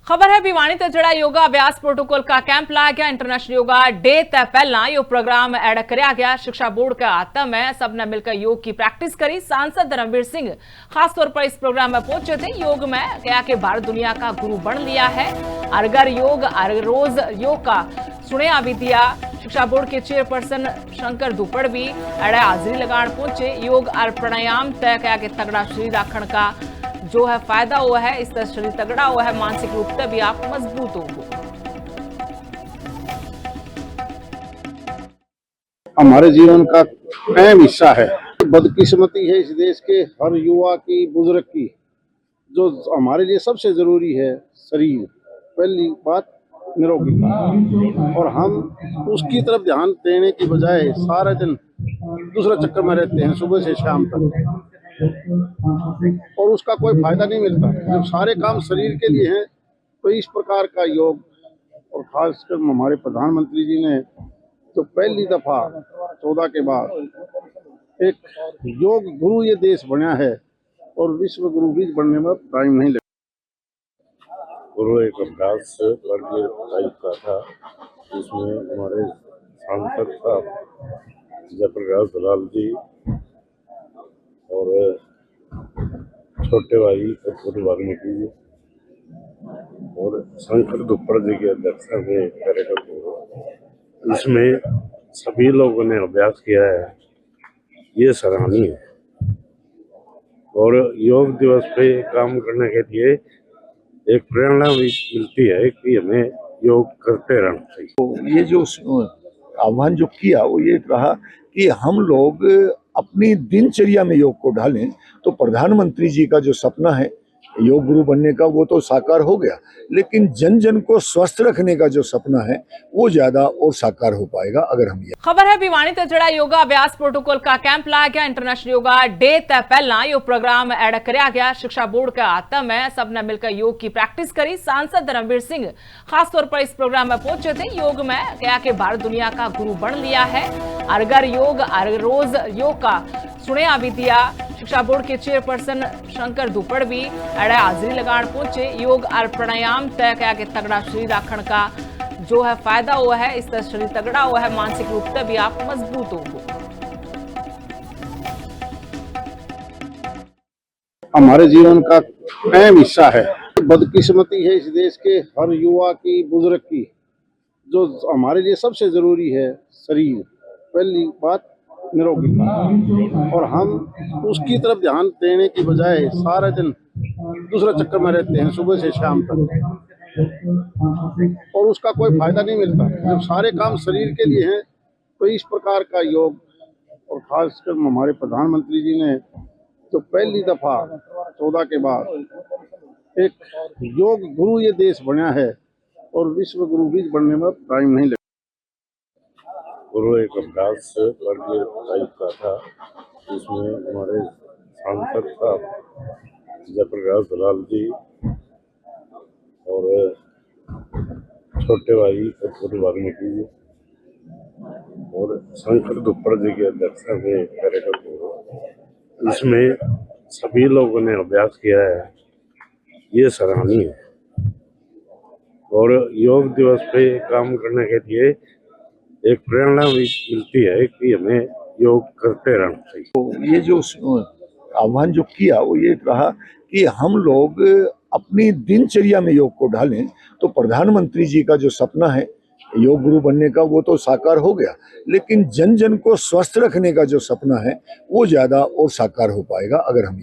खबर है भिवानी ते जड़ा योगा अभ्यास प्रोटोकॉल का कैंप लाया गया। इंटरनेशनल योगा डे ते पहला यो प्रोग्राम ऐड करया गया। शिक्षा बोर्ड के हाथ में सबने मिलकर योग की प्रैक्टिस करी। सांसद धर्मवीर सिंह खासतौर पर इस प्रोग्राम में पहुंचे थे। योग में क्या कि भारत दुनिया का गुरु बन लिया है। अरगर योग हर रोज योग का सुनिया भी दिया। शिक्षा बोर्ड के चेयरपर्सन शंकर दुपड़ भी अड़े हाजिरी लगान पहुंचे। योग और प्राणायाम तय क्या कि तगड़ा शरीर रखण का जो है फायदा हुआ है। इस तरह शरीर तगड़ा हुआ है, मानसिक रूप से भी आप मजबूत होंगे। हमारे जीवन का अहम हिस्सा है। बदकिस्मती है इस देश के हर युवा की, बुजुर्ग की। जो हमारे लिए सबसे जरूरी है शरीर, पहली बात निरोगी, और हम उसकी तरफ ध्यान देने की बजाय सारा दिन दूसरा चक्कर में रहते हैं सुबह से शाम तक, और उसका कोई फायदा नहीं मिलता। जब सारे काम शरीर के लिए हैं तो इस प्रकार का योग, और खासकर हमारे प्रधानमंत्री जी ने तो पहली दफा 14 के बाद एक योग गुरु ये देश बना है, और विश्व गुरु भी बनने में टाइम नहीं लगता। गुरु एक अभ्यास वर्गीय टाइप का था, जिसमें हमारे सांसद साहब जयप्रकाश दलाल जी और छोटे भाई कपूर वाल्मीकि जी और शंकर दुपड़ जी की अध्यक्षता में कार्यक्रम हुआ। इसमें सभी लोगों ने अभ्यास किया है, ये सराहनीय है। और योग दिवस पे काम करने के लिए एक प्रेरणा भी मिलती है कि हमें योग करते रहना चाहिए। तो ये जो आह्वान जो किया वो ये रहा कि हम लोग अपनी दिनचर्या में योग को ढालें। तो प्रधानमंत्री जी का जो सपना है योग गुरु बनने का, वो तो साकार हो गया, लेकिन जन जन को स्वस्थ रखने का जो सपना है वो ज्यादा और साकार हो पाएगा अगर हम। खबर है भिवानी ते जड़ा योगा अभ्यास प्रोटोकॉल का कैंप लाया गया। इंटरनेशनल योगा डे ते पहला यो प्रोग्राम ऐड करया गया। शिक्षा बोर्ड के हाथ में सबने मिलकर योग की प्रैक्टिस करी। सांसद धर्मवीर सिंह खासतौर पर इस प्रोग्राम में पहुंचे थे। योग में क्या कि भारत दुनिया का गुरु बन लिया है। अरगर योग हर रोज योग का सुनिया भी दिया। शिक्षा बोर्ड के चेयरपर्सन शंकर दुपड़ भी अड़े हाजिरी लगान पहुंचे। योग और प्राणायाम तय क्या कि तगड़ा शरीर रखण का जो है फायदा हुआ है। इस तरह शरीर तगड़ा हुआ है, मानसिक रूप से भी आप मजबूत होंगे। हमारे जीवन का अहम हिस्सा है। बदकिस्मती है इस देश के हर युवा की, बुजुर्ग की। जो हमारे लिए सबसे जरूरी है शरीर, पहली बात निरोगी, और हम उसकी तरफ ध्यान देने की बजाय सारा दिन दूसरा चक्कर में रहते हैं सुबह से शाम तक, और उसका कोई फायदा नहीं मिलता। जब सारे काम शरीर के लिए हैं तो इस प्रकार का योग, और खासकर हमारे प्रधानमंत्री जी ने तो पहली दफा 14 के बाद एक योग गुरु ये देश बना है, और विश्व गुरु भी बनने में टाइम नहीं लगता। गुरु एक अभ्यास वर्गीय टाइप का था, जिसमें हमारे सांसद साहब जयप्रकाश दलाल जी और छोटे भाई कपूर वाल्मीकि जी और शंकर दुपड़ जी की अध्यक्षता में कार्यक्रम हुआ। इसमें सभी लोगों ने अभ्यास किया है, ये सराहनीय है। और योग दिवस पे काम करने के लिए एक प्रेरणा भी मिलती है कि हमें योग करते रहना चाहिए। तो ये जो आह्वान जो किया वो ये रहा कि हम लोग अपनी दिनचर्या में योग को ढालें। तो प्रधानमंत्री जी का जो सपना है योग गुरु बनने का, वो तो साकार हो गया, लेकिन जन जन को स्वस्थ रखने का जो सपना है वो ज्यादा और साकार हो पाएगा अगर हम